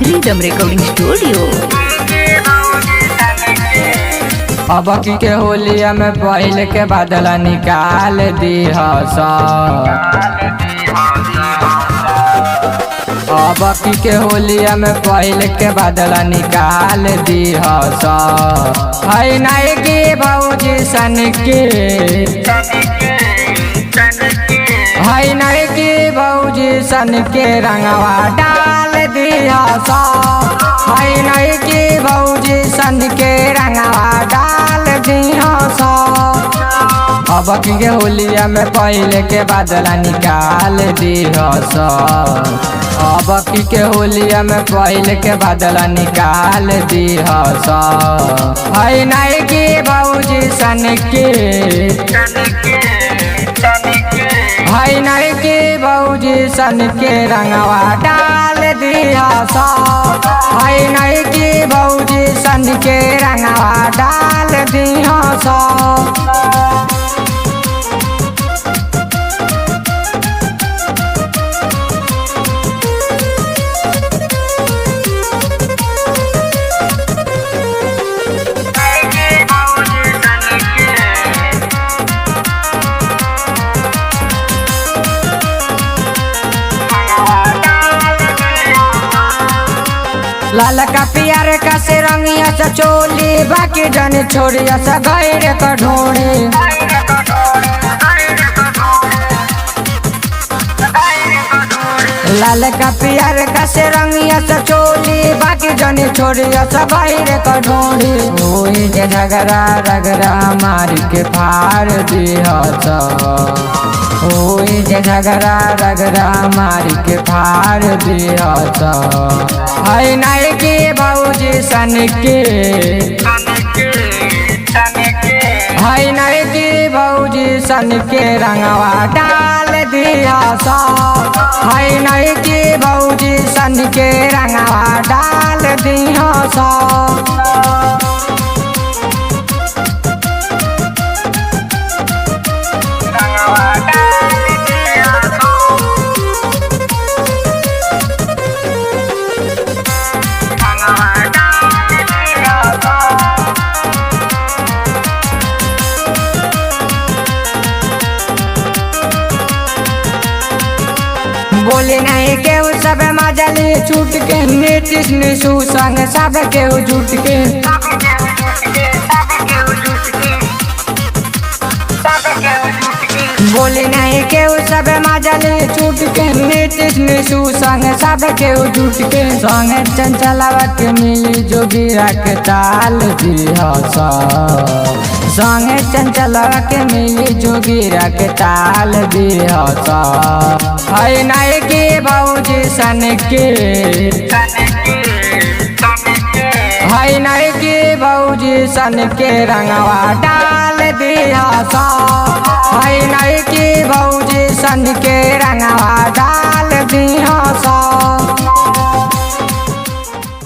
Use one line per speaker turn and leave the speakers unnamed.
Rhythm recording studio.
अब के होलिया में पहले के बादल निकाल दी अब के होलिया में पहले के बादल निकाल दी है नहीं की भौजी सन के है नहीं की भौजी सन के रंगवा डाल दिया है नहीं की भौजी सन के रंगवा डाल दिया अब के होलिया में पहले के बादल निकाल दिया अब के होलिया में पहले के बादल निकाल दिया है नहीं की भौजी सन के है नहीं की भौजी सन के रंगवा डाल दिया है नहीं की भौजी सन के रंगवा डाल दिया लाल का पियर का से रंगिया सा चोली बाकी जन छोड़िया सा गैर कढोड़ी लाल का पियर का से रंगिया सा चोली बाकी जन छोड़िया सा गैर कढोड़ी होई के झगड़ा रगड़ा मारी के फाड़ दिया होई के झगड़ा रगड़ा मारी के फाड़ दिया है नहीं की भौजी सन के है नहीं की भौजी सन के रंगवा डाल दिया है नहीं की भौजी सन के रंगवा डाल दिया बोले नहीं के सब मजली छूट के नीतीश निशु संग सब के जुट के बोले नहीं के सब मजली छूट के नीतीश निशु संग सब के जुट के संग चंचलवा के मिली जोगिरा के ताल दिया संगे चंचलवा के मिली जोगिरा के ताल दिया है नहीं की भौजी सन के है नहीं की भौजी सन के रंगवा डाल दिया है नहीं की भौजी सन के रंगवा डाल दिया